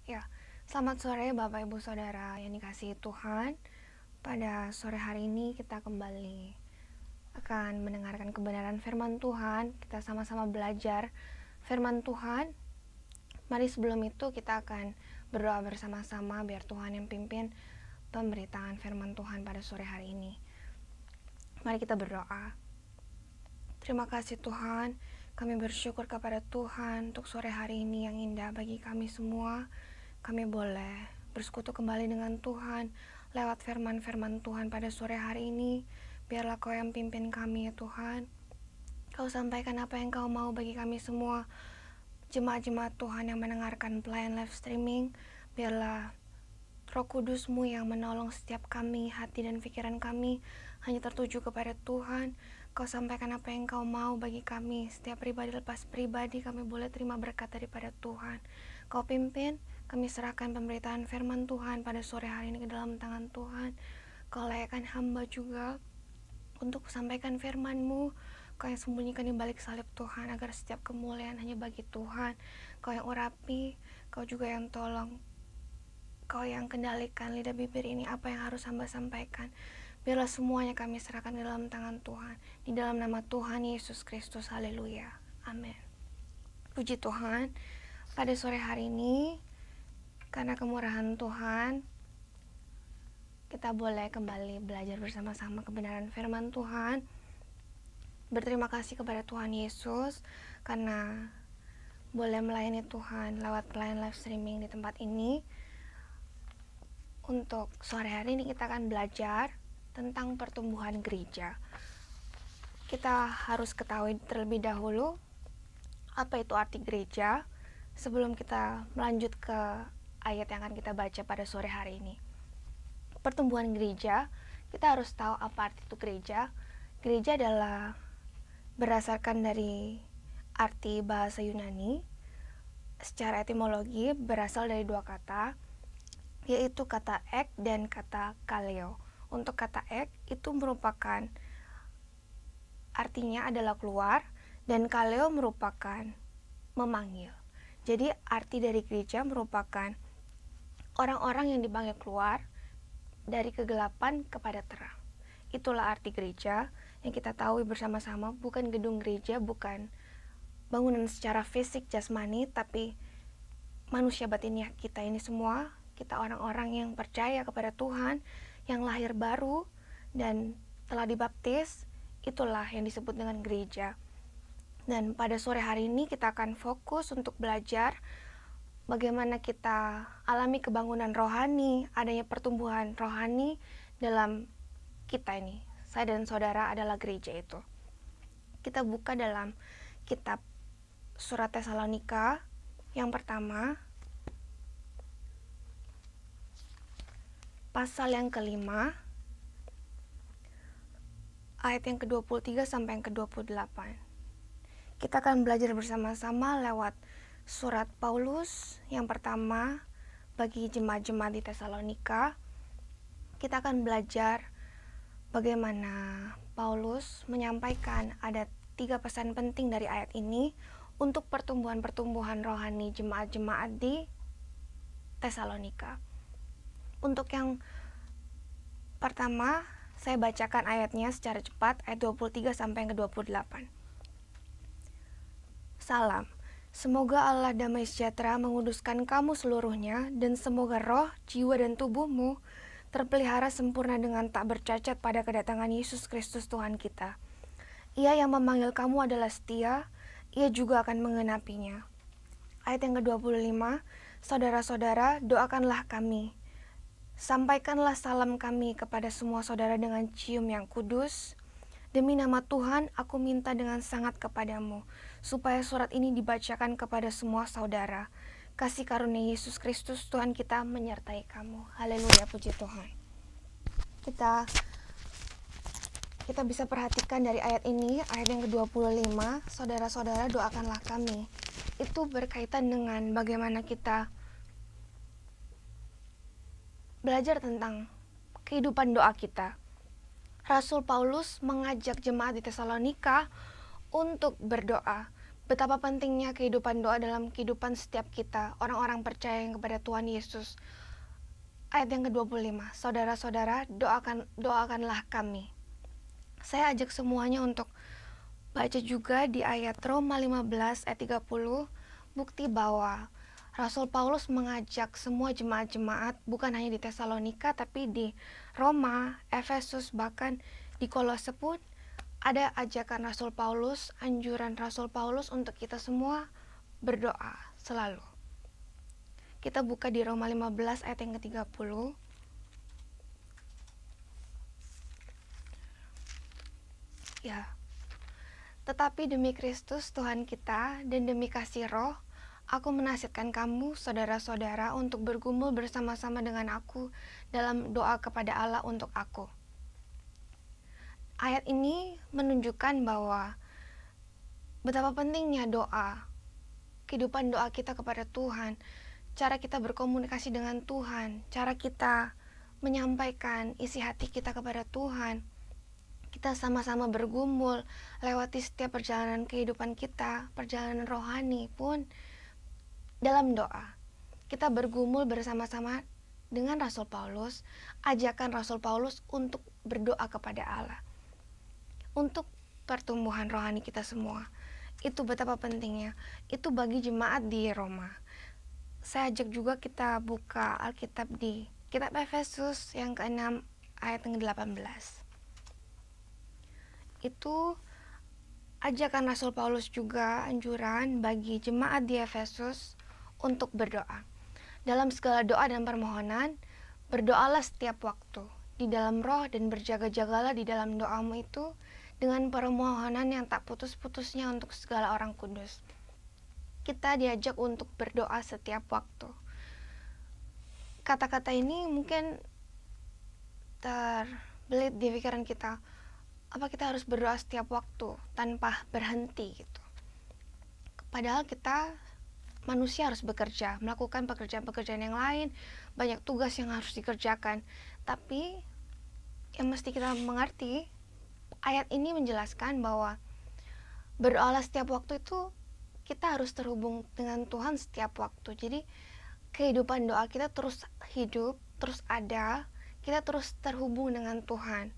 Ya, selamat sore Bapak Ibu Saudara yang dikasihi Tuhan. Pada sore hari ini kita kembali akan mendengarkan kebenaran firman Tuhan. Kita sama-sama belajar firman Tuhan. Mari sebelum itu kita akan berdoa bersama-sama biar Tuhan yang pimpin pemberitaan firman Tuhan pada sore hari ini. Mari kita berdoa. Terima kasih Tuhan, kami bersyukur kepada Tuhan untuk sore hari ini yang indah bagi kami semua. Kami boleh bersekutu kembali dengan Tuhan lewat firman-firman Tuhan pada sore hari ini. Biarlah Kau yang pimpin kami ya Tuhan. Kau sampaikan apa yang Kau mau bagi kami semua, jemaat-jemaat Tuhan yang mendengarkan pelayan live streaming. Biarlah Roh Kudus-Mu yang menolong setiap kami, hati dan pikiran kami hanya tertuju kepada Tuhan. Kau sampaikan apa yang Kau mau bagi kami. Setiap pribadi lepas pribadi kami boleh terima berkat daripada Tuhan. Kau pimpin, kami serahkan pemberitaan firman Tuhan pada sore hari ini ke dalam tangan Tuhan. Kau layakkan hamba juga untuk sampaikan firman-Mu. Kau yang sembunyikan di balik salib Tuhan, agar setiap kemuliaan hanya bagi Tuhan. Kau yang urapi, Kau juga yang tolong. Kau yang kendalikan lidah bibir ini apa yang harus hamba sampaikan. Biarlah semuanya kami serahkan di dalam tangan Tuhan. Di dalam nama Tuhan Yesus Kristus. Haleluya. Amin. Puji Tuhan. Pada sore hari ini, karena kemurahan Tuhan, kita boleh kembali belajar bersama-sama kebenaran firman Tuhan. Berterima kasih kepada Tuhan Yesus karena boleh melayani Tuhan lewat pelayan live streaming di tempat ini. Untuk sore hari ini kita akan belajar tentang pertumbuhan gereja. Kita harus ketahui terlebih dahulu apa itu arti gereja sebelum kita melanjut ke ayat yang akan kita baca pada sore hari ini. Pertumbuhan gereja, kita harus tahu apa arti itu gereja. Gereja adalah berdasarkan dari arti bahasa Yunani. Secara etimologi berasal dari dua kata, yaitu kata ek dan kata kaleo. Untuk kata ek itu merupakan artinya adalah keluar, dan kaleo merupakan memanggil. Jadi arti dari gereja merupakan orang-orang yang dipanggil keluar dari kegelapan kepada terang. Itulah arti gereja yang kita tahu bersama-sama, bukan gedung gereja, bukan bangunan secara fisik jasmani, tapi manusia batinnya kita ini semua. Kita orang-orang yang percaya kepada Tuhan, yang lahir baru dan telah dibaptis, itulah yang disebut dengan gereja. Dan pada sore hari ini kita akan fokus untuk belajar bagaimana kita alami kebangunan rohani, adanya pertumbuhan rohani dalam kita ini. Saya dan saudara adalah gereja itu. Kita buka dalam kitab surat Tesalonika yang pertama, pasal yang kelima, ayat yang ke-23 sampai yang ke-28. Kita akan belajar bersama-sama lewat surat Paulus yang pertama bagi jemaat-jemaat di Tesalonika. Kita akan belajar bagaimana Paulus menyampaikan ada 3 pesan penting dari ayat ini untuk pertumbuhan-pertumbuhan rohani jemaat-jemaat di Tesalonika. Untuk yang pertama, saya bacakan ayatnya secara cepat, ayat 23 sampai yang ke-28. Salam, semoga Allah damai sejahtera menguduskan kamu seluruhnya, dan semoga roh, jiwa, dan tubuhmu terpelihara sempurna dengan tak bercacat pada kedatangan Yesus Kristus Tuhan kita. Ia yang memanggil kamu adalah setia, ia juga akan mengenapinya. Ayat yang ke-25, saudara-saudara, doakanlah kami. Sampaikanlah salam kami kepada semua saudara dengan cium yang kudus. Demi nama Tuhan, aku minta dengan sangat kepadamu, supaya surat ini dibacakan kepada semua saudara. Kasih karunia Yesus Kristus Tuhan kita menyertai kamu. Haleluya, puji Tuhan. Kita bisa perhatikan dari ayat ini, ayat yang ke-25, saudara-saudara doakanlah kami. Itu berkaitan dengan bagaimana kita belajar tentang kehidupan doa kita. Rasul Paulus mengajak jemaat di Tesalonika untuk berdoa. betapa pentingnya kehidupan doa dalam kehidupan setiap kita, orang-orang percaya yang kepada Tuhan Yesus. Ayat yang ke-25, saudara-saudara, doakanlah kami. Saya ajak semuanya untuk baca juga di ayat Roma 15 ayat 30, bukti bahwa Rasul Paulus mengajak semua jemaat-jemaat, bukan hanya di Tesalonika, tapi di Roma, Efesus, bahkan di Kolose pun ada ajakan Rasul Paulus, anjuran Rasul Paulus untuk kita semua berdoa selalu. Kita buka di Roma 15 ayat yang ke-30. Ya. Tetapi demi Kristus Tuhan kita dan demi kasih Roh, aku menasihatkan kamu, saudara-saudara, untuk bergumul bersama-sama dengan aku dalam doa kepada Allah untuk aku. Ayat ini menunjukkan bahwa betapa pentingnya doa, kehidupan doa kita kepada Tuhan, cara kita berkomunikasi dengan Tuhan, cara kita menyampaikan isi hati kita kepada Tuhan. Kita sama-sama bergumul, lewati setiap perjalanan kehidupan kita, perjalanan rohani pun dalam doa. Kita bergumul bersama-sama dengan Rasul Paulus, ajakan Rasul Paulus untuk berdoa kepada Allah. Untuk pertumbuhan rohani kita semua. Itu betapa pentingnya. Itu bagi jemaat di Roma. Saya ajak juga kita buka Alkitab di kitab Efesus yang ke-6 ayat yang ke-18. Itu ajakan Rasul Paulus juga anjuran bagi jemaat di Efesus untuk berdoa. Dalam segala doa dan permohonan, berdoalah setiap waktu di dalam roh dan berjaga-jagalah di dalam doamu itu dengan permohonan yang tak putus-putusnya untuk segala orang kudus. Kita diajak untuk berdoa setiap waktu. Kata-kata ini mungkin terbelit di pikiran kita. Apa kita harus berdoa setiap waktu tanpa berhenti gitu? Padahal kita manusia harus bekerja, melakukan pekerjaan-pekerjaan yang lain, banyak tugas yang harus dikerjakan. Tapi yang mesti kita mengerti, ayat ini menjelaskan bahwa berdoalah setiap waktu itu kita harus terhubung dengan Tuhan setiap waktu. Jadi kehidupan doa kita terus hidup, terus ada, kita terus terhubung dengan Tuhan.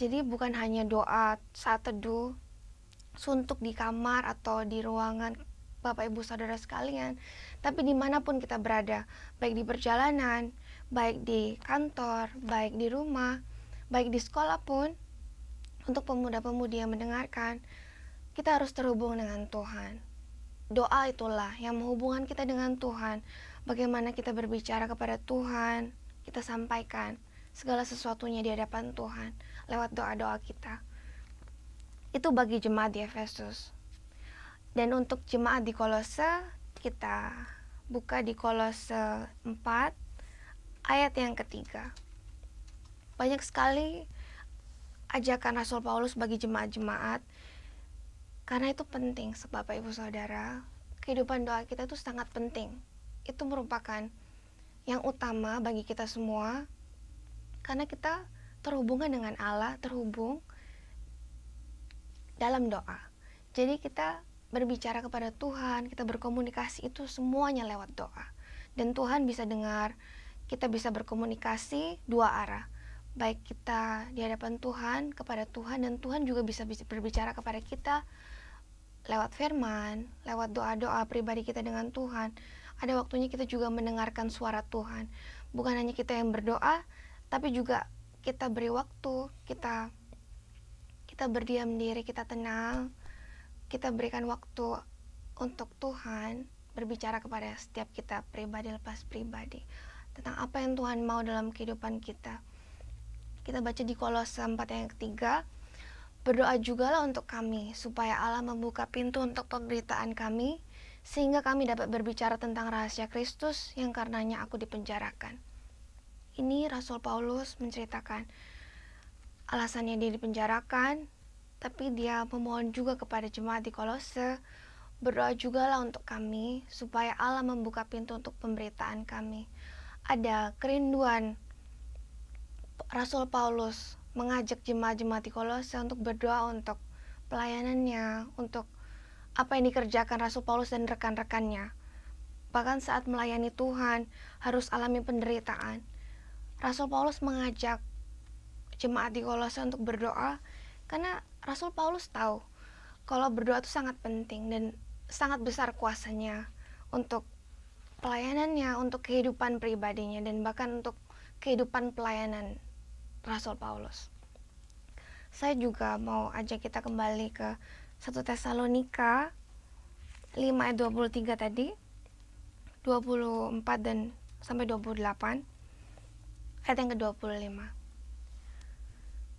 Jadi bukan hanya doa saat teduh, suntuk di kamar atau di ruangan Bapak Ibu Saudara sekalian, tapi dimanapun kita berada, baik di perjalanan, baik di kantor, baik di rumah, baik di sekolah pun, untuk pemuda-pemudi yang mendengarkan, kita harus terhubung dengan Tuhan. Doa itulah yang menghubungkan kita dengan Tuhan. Bagaimana kita berbicara kepada Tuhan, kita sampaikan segala sesuatunya di hadapan Tuhan lewat doa-doa kita. Itu bagi jemaat di Efesus. Dan untuk jemaat di Kolose, kita buka di Kolose 4 ayat yang ketiga. Banyak sekali ajakan Rasul Paulus bagi jemaat-jemaat, karena itu penting, sebab Bapak Ibu Saudara, kehidupan doa kita itu sangat penting. Itu merupakan yang utama bagi kita semua, karena kita terhubungan dengan Allah, terhubung dalam doa. Jadi kita berbicara kepada Tuhan, kita berkomunikasi itu semuanya lewat doa. Dan Tuhan bisa dengar, kita bisa berkomunikasi dua arah. Baik kita di hadapan Tuhan, kepada Tuhan, dan Tuhan juga bisa berbicara kepada kita lewat firman, lewat doa-doa pribadi kita dengan Tuhan. Ada waktunya kita juga mendengarkan suara Tuhan. Bukan hanya kita yang berdoa, tapi juga kita beri waktu, kita berdiam diri, kita tenang, kita berikan waktu untuk Tuhan berbicara kepada setiap kita pribadi lepas pribadi tentang apa yang Tuhan mau dalam kehidupan kita. Kita baca di Kolose 4 yang ketiga, berdoa jugalah untuk kami supaya Allah membuka pintu untuk pemberitaan kami, sehingga kami dapat berbicara tentang rahasia Kristus yang karenanya aku dipenjarakan. Ini Rasul Paulus menceritakan alasannya dia dipenjarakan, tapi dia memohon juga kepada jemaat di Kolose, berdoa jugalah untuk kami supaya Allah membuka pintu untuk pemberitaan kami. Ada kerinduan Rasul Paulus mengajak jemaat-jemaat di Kolose untuk berdoa untuk pelayanannya, untuk apa yang dikerjakan Rasul Paulus dan rekan-rekannya. Bahkan saat melayani Tuhan, harus alami penderitaan. Rasul Paulus mengajak jemaat di Kolose untuk berdoa, karena Rasul Paulus tahu kalau berdoa itu sangat penting dan sangat besar kuasanya untuk pelayanannya, untuk kehidupan pribadinya, dan bahkan untuk kehidupan pelayanan Rasul Paulus. Saya juga mau ajak kita kembali ke 1 Tesalonika 5 ayat 23 tadi, 24 dan sampai 28, ayat yang ke-25.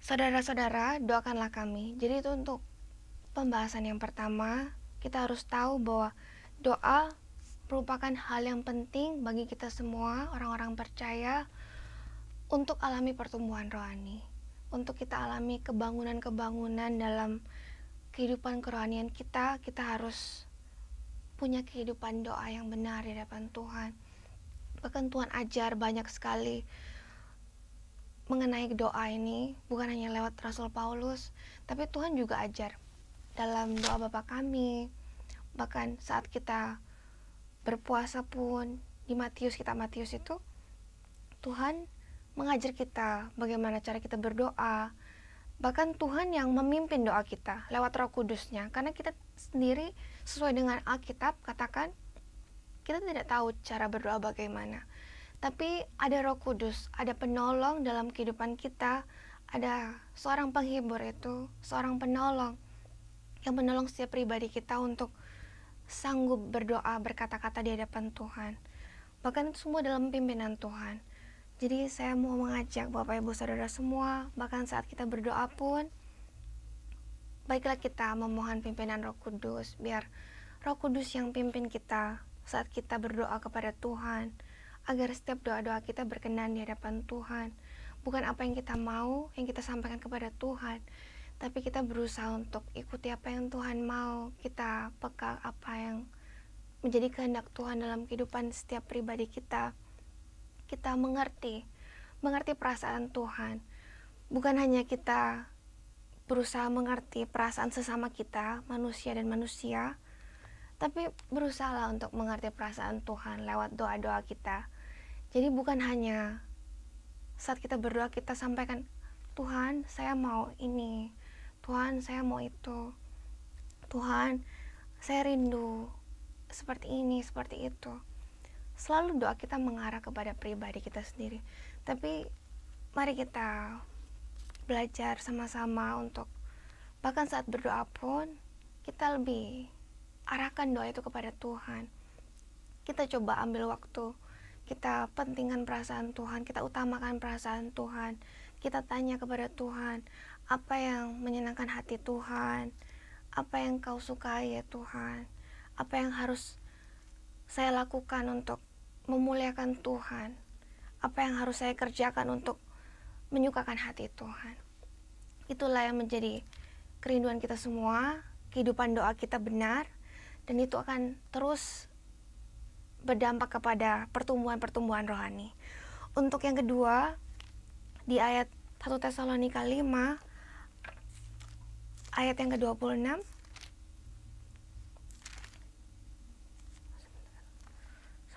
Saudara-saudara, doakanlah kami. Jadi itu untuk pembahasan yang pertama, kita harus tahu bahwa doa merupakan hal yang penting bagi kita semua, orang-orang percaya, untuk alami pertumbuhan rohani, untuk kita alami kebangunan-kebangunan dalam kehidupan kerohanian kita. Kita harus punya kehidupan doa yang benar di hadapan Tuhan. Bahkan Tuhan ajar banyak sekali mengenai doa ini, bukan hanya lewat Rasul Paulus, tapi Tuhan juga ajar dalam doa Bapa kami. Bahkan saat kita berpuasa pun, di Matius itu, Tuhan mengajar kita bagaimana cara kita berdoa. Bahkan Tuhan yang memimpin doa kita lewat Roh Kudus-Nya, karena kita sendiri sesuai dengan Alkitab katakan kita tidak tahu cara berdoa bagaimana, tapi ada Roh Kudus, ada penolong dalam kehidupan kita, ada seorang penghibur, itu seorang penolong yang menolong setiap pribadi kita untuk sanggup berdoa, berkata-kata di hadapan Tuhan. Bahkan itu semua dalam pimpinan Tuhan. Jadi saya mau mengajak Bapak Ibu Saudara semua, bahkan saat kita berdoa pun, baiklah kita memohon pimpinan Roh Kudus, biar Roh Kudus yang pimpin kita saat kita berdoa kepada Tuhan, agar setiap doa-doa kita berkenan di hadapan Tuhan. Bukan apa yang kita mau, yang kita sampaikan kepada Tuhan, tapi kita berusaha untuk ikuti apa yang Tuhan mau. Kita peka apa yang menjadi kehendak Tuhan dalam kehidupan setiap pribadi kita. Kita mengerti perasaan Tuhan. Bukan hanya kita berusaha mengerti perasaan sesama kita, manusia dan manusia, tapi berusaha untuk mengerti perasaan Tuhan lewat doa-doa kita. Jadi bukan hanya saat kita berdoa kita sampaikan, Tuhan saya mau ini, Tuhan saya mau itu, Tuhan saya rindu seperti ini, seperti itu. Selalu doa kita mengarah kepada pribadi kita sendiri. Tapi mari kita belajar sama-sama untuk bahkan saat berdoa pun kita lebih arahkan doa itu kepada Tuhan. Kita coba ambil waktu, kita pentingkan perasaan Tuhan, kita utamakan perasaan Tuhan. Kita tanya kepada Tuhan, apa yang menyenangkan hati Tuhan, apa yang kau sukai ya Tuhan, apa yang harus saya lakukan untuk memuliakan Tuhan, apa yang harus saya kerjakan untuk menyukakan hati Tuhan. Itulah yang menjadi kerinduan kita semua, kehidupan doa kita benar, dan itu akan terus berdampak kepada pertumbuhan-pertumbuhan rohani. Untuk yang kedua, di ayat 1 Tesalonika 5 ayat yang ke-26,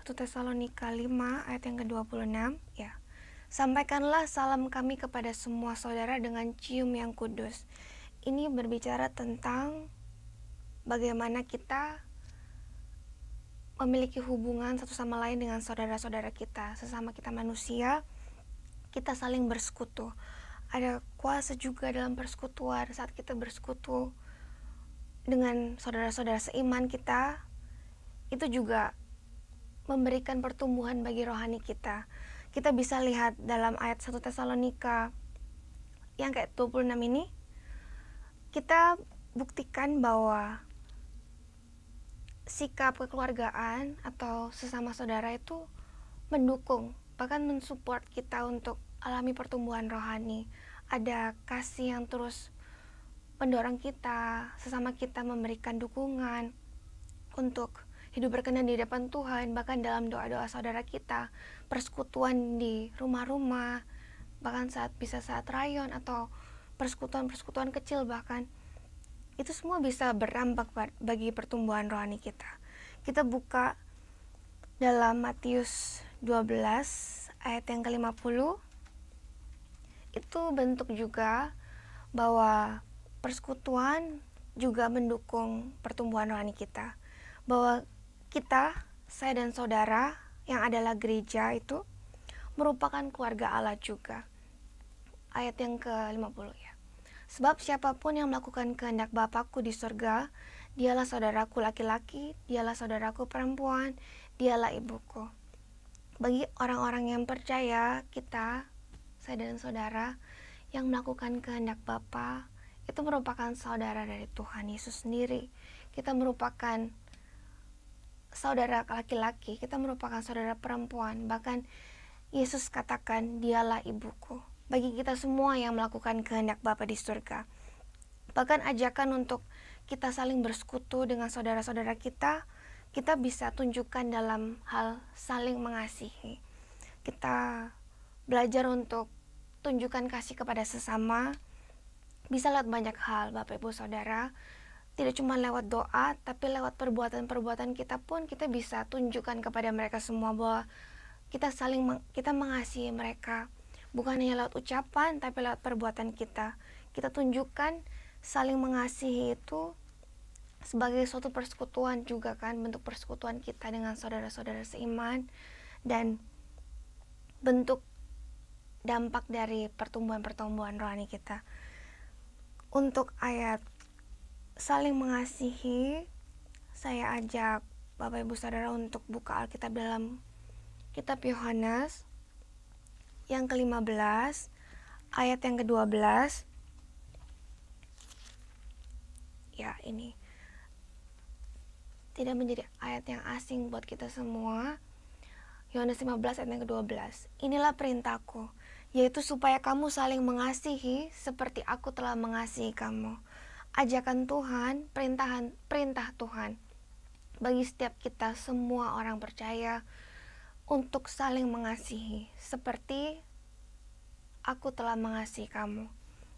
1 Tesalonika 5 ayat yang ke-26, ya. Sampaikanlah salam kami kepada semua saudara dengan cium yang kudus. Ini berbicara tentang bagaimana kita memiliki hubungan satu sama lain dengan saudara-saudara kita, sesama kita manusia. Kita saling bersekutu. Ada kuasa juga dalam persekutuan saat kita bersekutu dengan saudara-saudara seiman kita. Itu juga memberikan pertumbuhan bagi rohani kita. Kita bisa lihat dalam ayat 1 Tesalonika yang kayak 26 ini, kita buktikan bahwa sikap kekeluargaan atau sesama saudara itu mendukung, bahkan mensupport kita untuk alami pertumbuhan rohani. Ada kasih yang terus mendorong kita, sesama kita memberikan dukungan untuk hidup berkenan di depan Tuhan, bahkan dalam doa-doa saudara kita, persekutuan di rumah-rumah, bahkan saat rayon atau persekutuan-persekutuan kecil bahkan. itu semua bisa berdampak bagi pertumbuhan rohani kita. Kita buka dalam Matius 12 ayat yang ke-50, itu bentuk juga bahwa persekutuan juga mendukung pertumbuhan rohani kita. Bahwa kita, saya dan saudara yang adalah gereja itu merupakan keluarga Allah juga. Ayat yang ke-50 ya. Sebab siapapun yang melakukan kehendak Bapakku di surga, dialah saudaraku laki-laki, dialah saudaraku perempuan, dialah ibuku. Bagi orang-orang yang percaya, kita, saya dan saudara, yang melakukan kehendak Bapa, itu merupakan saudara dari Tuhan Yesus sendiri. Kita merupakan saudara laki-laki, kita merupakan saudara perempuan. Bahkan Yesus katakan, dialah ibuku. Bagi kita semua yang melakukan kehendak Bapa di surga. Bahkan ajakan untuk kita saling bersekutu dengan saudara-saudara kita bisa tunjukkan dalam hal saling mengasihi. Kita belajar untuk tunjukkan kasih kepada sesama, bisa lewat banyak hal, Bapak Ibu Saudara. Tidak cuma lewat doa, tapi lewat perbuatan-perbuatan kita pun kita bisa tunjukkan kepada mereka semua bahwa kita mengasihi mereka. Bukan hanya lewat ucapan, tapi lewat perbuatan kita. Kita tunjukkan saling mengasihi itu sebagai suatu persekutuan juga kan, bentuk persekutuan kita dengan saudara-saudara seiman, dan bentuk dampak dari pertumbuhan rohani kita. Untuk ayat saling mengasihi, saya ajak Bapak Ibu Saudara untuk buka Alkitab dalam kitab Yohanes yang ke-15 ayat yang ke-12. Ya, ini tidak menjadi ayat yang asing buat kita semua. Yohanes 15 ayat yang ke-12. Inilah perintahku, yaitu supaya kamu saling mengasihi seperti aku telah mengasihi kamu. Ajakan Tuhan, perintah Tuhan bagi setiap kita semua orang percaya untuk saling mengasihi seperti aku telah mengasihi kamu.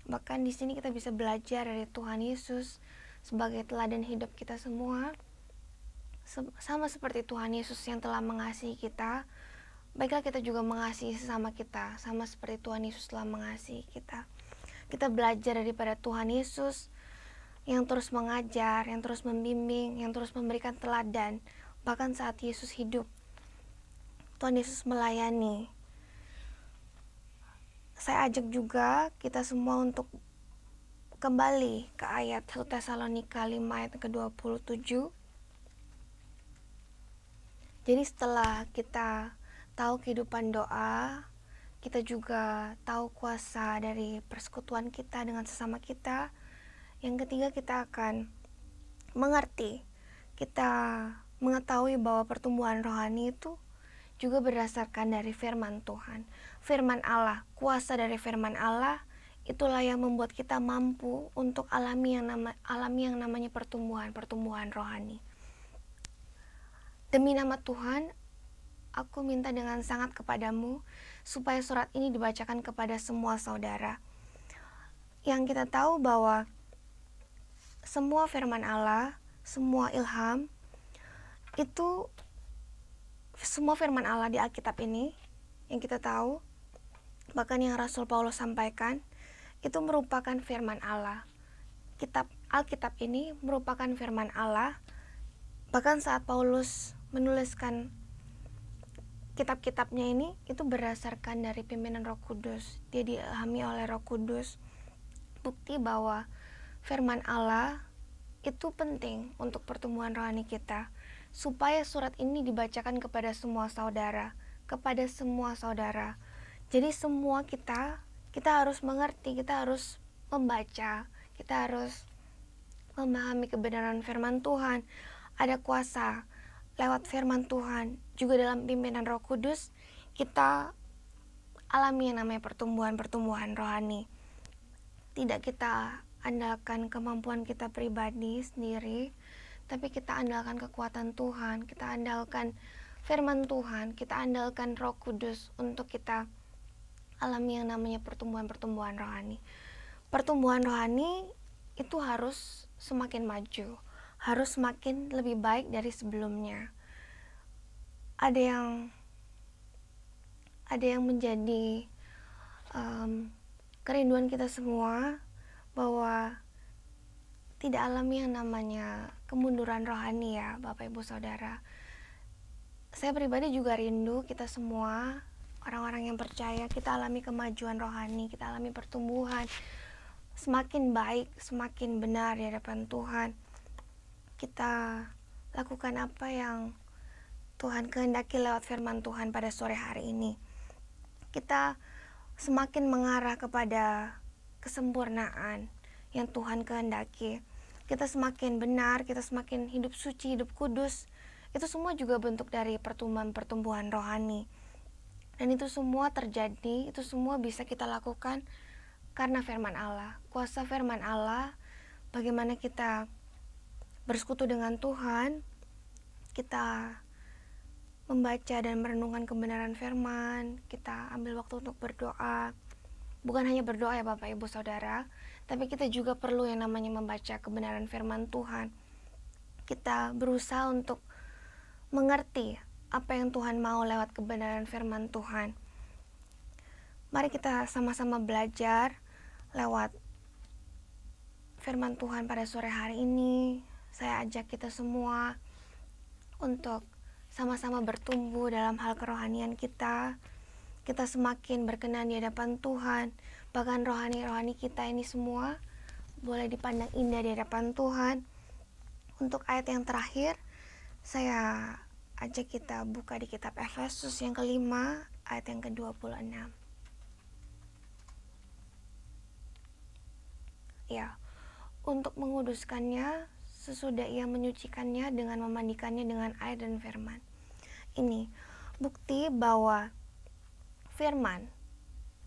Bahkan di sini kita bisa belajar dari Tuhan Yesus sebagai teladan hidup kita semua. Sama seperti Tuhan Yesus yang telah mengasihi kita, baiklah kita juga mengasihi sesama kita, sama seperti Tuhan Yesus telah mengasihi kita. Kita belajar daripada Tuhan Yesus yang terus mengajar, yang terus membimbing, yang terus memberikan teladan. Bahkan saat Yesus hidup, Tuhan Yesus melayani. Saya ajak juga kita semua untuk kembali ke ayat 1 Tesalonika 5 ayat ke-27. Jadi setelah kita tahu kehidupan doa, kita juga tahu kuasa dari persekutuan kita dengan sesama kita. Yang ketiga, kita akan mengerti, kita mengetahui bahwa pertumbuhan rohani itu juga berdasarkan dari firman Tuhan. Firman Allah, kuasa dari firman Allah, itulah yang membuat kita mampu untuk alami yang namanya pertumbuhan rohani. Demi nama Tuhan, aku minta dengan sangat kepadamu supaya surat ini dibacakan kepada semua saudara. Yang kita tahu bahwa semua firman Allah, semua ilham, itu semua firman Allah di Alkitab ini yang kita tahu, bahkan yang Rasul Paulus sampaikan, itu merupakan firman Allah. Alkitab ini merupakan firman Allah. Bahkan saat Paulus menuliskan kitab-kitabnya ini, itu berdasarkan dari pimpinan Roh Kudus. Dia diilhami oleh Roh Kudus. Bukti bahwa firman Allah itu penting untuk pertumbuhan rohani kita, supaya surat ini dibacakan kepada semua saudara. Jadi semua kita harus mengerti, kita harus membaca, kita harus memahami kebenaran firman Tuhan. Ada kuasa lewat firman Tuhan, juga dalam pimpinan Roh Kudus, kita alami yang namanya pertumbuhan rohani. Tidak kita andalkan kemampuan kita pribadi sendiri, tapi kita andalkan kekuatan Tuhan, kita andalkan firman Tuhan, kita andalkan Roh Kudus untuk kita alami yang namanya pertumbuhan rohani. Pertumbuhan rohani itu harus semakin maju, harus semakin lebih baik dari sebelumnya. Ada yang menjadi kerinduan kita semua, bahwa tidak alami yang namanya kemunduran rohani ya Bapak Ibu Saudara. Saya pribadi juga rindu kita semua orang-orang yang percaya kita alami kemajuan rohani, kita alami pertumbuhan semakin baik, semakin benar di hadapan Tuhan. Kita lakukan apa yang Tuhan kehendaki lewat firman Tuhan pada sore hari ini. Kita semakin mengarah kepada kesempurnaan yang Tuhan kehendaki. Kita semakin benar, kita semakin hidup suci, hidup kudus. Itu semua juga bentuk dari pertumbuhan rohani. Dan itu semua terjadi, itu semua bisa kita lakukan karena firman Allah. Kuasa firman Allah, bagaimana kita bersekutu dengan Tuhan, kita membaca dan merenungkan kebenaran firman, kita ambil waktu untuk berdoa. Bukan hanya berdoa ya Bapak Ibu Saudara, tapi kita juga perlu yang namanya membaca kebenaran firman Tuhan. Kita berusaha untuk mengerti apa yang Tuhan mau lewat kebenaran firman Tuhan. Mari kita sama-sama belajar lewat firman Tuhan pada sore hari ini. Saya ajak kita semua untuk sama-sama bertumbuh dalam hal kerohanian kita. Kita semakin berkenan di hadapan Tuhan. Bahkan rohani-rohani kita ini semua boleh dipandang indah di hadapan Tuhan. Untuk ayat yang terakhir, saya ajak kita buka di kitab Efesus yang kelima, ayat yang ke-26. Ya, untuk menguduskannya sesudah ia menyucikannya dengan memandikannya dengan air dan firman. Ini bukti bahwa firman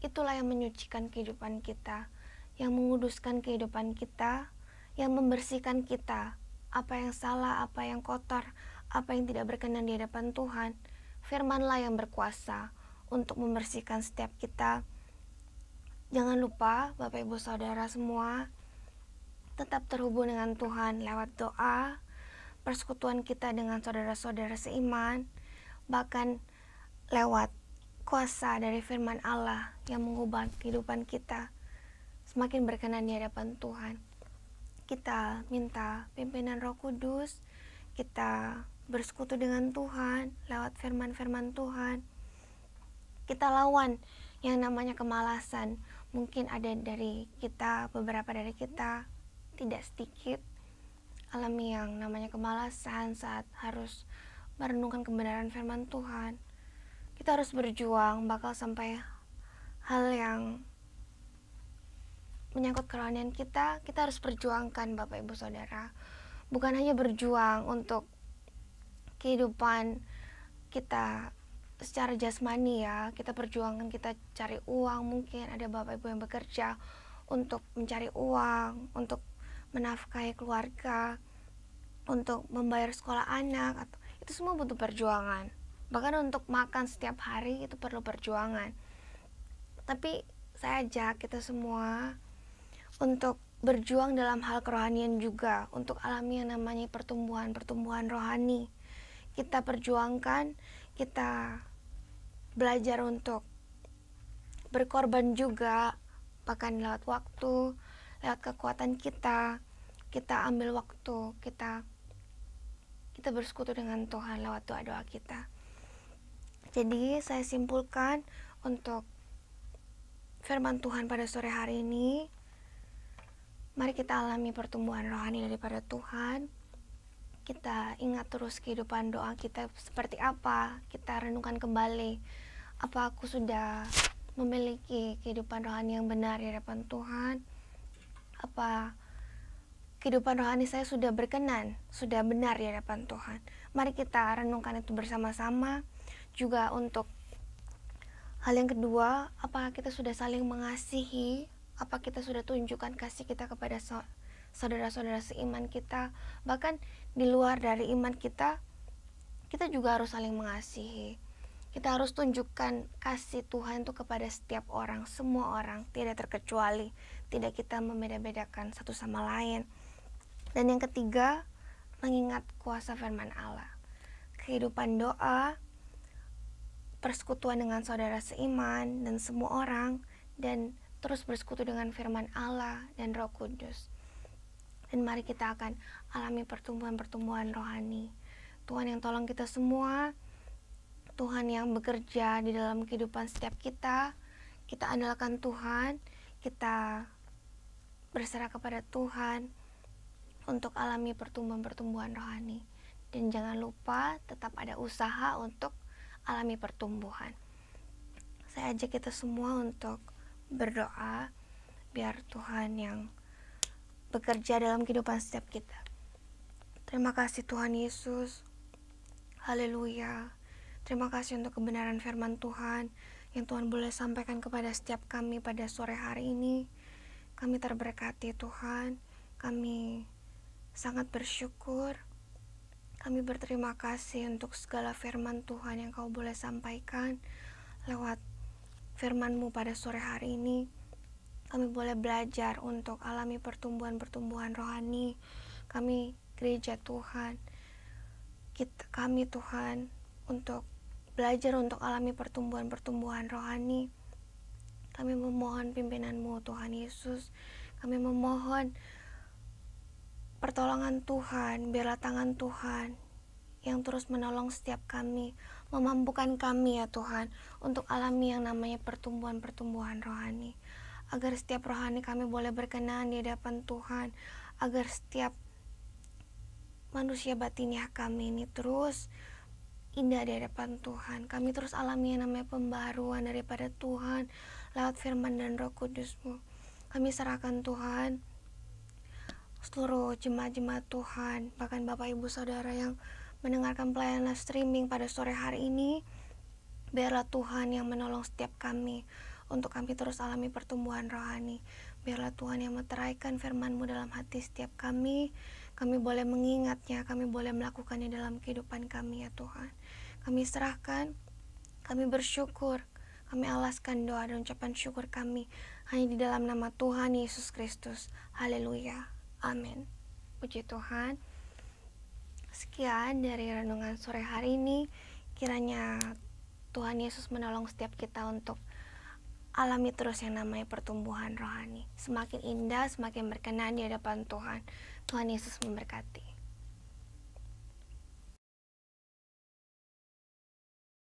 itulah yang menyucikan kehidupan kita, yang menguduskan kehidupan kita, yang membersihkan kita. Apa yang salah, apa yang kotor, apa yang tidak berkenan di hadapan Tuhan, firman-Lah yang berkuasa untuk membersihkan setiap kita. Jangan lupa Bapak Ibu Saudara semua, tetap terhubung dengan Tuhan lewat doa, persekutuan kita dengan saudara-saudara seiman, bahkan lewat kuasa dari firman Allah yang mengubah kehidupan kita semakin berkenan di hadapan Tuhan. Kita minta pimpinan Roh Kudus, kita bersekutu dengan Tuhan lewat firman-firman Tuhan. Kita lawan yang namanya kemalasan. Mungkin ada dari kita, beberapa dari kita, tidak sedikit alami yang namanya kemalasan saat harus merenungkan kebenaran firman Tuhan. Kita harus berjuang, bakal sampai hal yang menyangkut kerohanian kita harus perjuangkan Bapak Ibu Saudara. Bukan hanya berjuang untuk kehidupan kita secara jasmani ya, kita perjuangkan, kita cari uang, mungkin ada Bapak Ibu yang bekerja untuk mencari uang, untuk menafkahi keluarga, untuk membayar sekolah anak, itu semua butuh perjuangan. Bahkan untuk makan setiap hari itu perlu perjuangan. Tapi saya ajak kita semua untuk berjuang dalam hal kerohanian juga, untuk alami yang namanya pertumbuhan rohani. Kita perjuangkan, kita belajar untuk berkorban juga, bahkan lewat waktu, lewat kekuatan kita ambil waktu, kita bersekutu dengan Tuhan lewat doa-doa kita. Jadi saya simpulkan untuk firman Tuhan pada sore hari ini, mari kita alami pertumbuhan rohani daripada Tuhan. Kita ingat terus kehidupan doa kita seperti apa. Kita renungkan kembali, apa aku sudah memiliki kehidupan rohani yang benar di hadapan Tuhan? Apa kehidupan rohani saya sudah berkenan, sudah benar di hadapan Tuhan? Mari kita renungkan itu bersama-sama. Juga untuk hal yang kedua, apakah kita sudah saling mengasihi? Apa kita sudah tunjukkan kasih kita kepada saudara-saudara seiman kita? Bahkan di luar dari iman kita juga harus saling mengasihi. Kita harus tunjukkan kasih Tuhan itu kepada setiap orang, semua orang, tidak terkecuali. Tidak kita membeda-bedakan satu sama lain. Dan yang ketiga, mengingat kuasa firman Allah. Kehidupan doa, persekutuan dengan saudara seiman dan semua orang, dan terus bersekutu dengan firman Allah dan Roh Kudus. Dan mari kita akan alami pertumbuhan-pertumbuhan rohani. Tuhan yang tolong kita semua, Tuhan yang bekerja di dalam kehidupan setiap kita. Kita andalkan Tuhan, kita berserah kepada Tuhan untuk alami pertumbuhan-pertumbuhan rohani. Dan jangan lupa tetap ada usaha untuk alami pertumbuhan. Saya ajak kita semua untuk berdoa biar Tuhan yang bekerja dalam kehidupan setiap kita. Terima kasih Tuhan Yesus. Haleluya. Terima kasih untuk kebenaran firman Tuhan yang Tuhan boleh sampaikan kepada setiap kami pada sore hari ini. Kami terberkati Tuhan. Kami sangat bersyukur. Kami berterima kasih untuk segala firman Tuhan yang Kau boleh sampaikan lewat firman-Mu pada sore hari ini. Kami boleh belajar untuk alami pertumbuhan-pertumbuhan rohani. Kami gereja Tuhan, kami Tuhan, untuk belajar untuk alami pertumbuhan-pertumbuhan rohani. Kami memohon pimpinan-Mu Tuhan Yesus. Kami memohon pertolongan Tuhan, biarlah tangan Tuhan yang terus menolong setiap kami, memampukan kami ya Tuhan, untuk alami yang namanya pertumbuhan-pertumbuhan rohani. Agar setiap rohani kami boleh berkenan di hadapan Tuhan, agar setiap manusia batiniah kami ini terus indah di hadapan Tuhan. Kami terus alami yang namanya pembaharuan daripada Tuhan lewat firman dan Roh Kudus-Mu. Kami serahkan Tuhan seluruh jemaat-jemaat Tuhan, bahkan Bapak Ibu Saudara yang mendengarkan pelayanan streaming pada sore hari ini. Biarlah Tuhan yang menolong setiap kami untuk kami terus alami pertumbuhan rohani. Biarlah Tuhan yang meteraikan firman-Mu dalam hati setiap kami. Kami boleh mengingatnya, kami boleh melakukannya dalam kehidupan kami ya Tuhan. Kami serahkan, kami bersyukur, kami alaskan doa dan ucapan syukur kami hanya di dalam nama Tuhan Yesus Kristus. Haleluya. Amin. Puji Tuhan. Sekian dari renungan sore hari ini. Kiranya Tuhan Yesus menolong setiap kita untuk alami terus yang namanya pertumbuhan rohani. Semakin indah, semakin berkenan di hadapan Tuhan. Tuhan Yesus memberkati.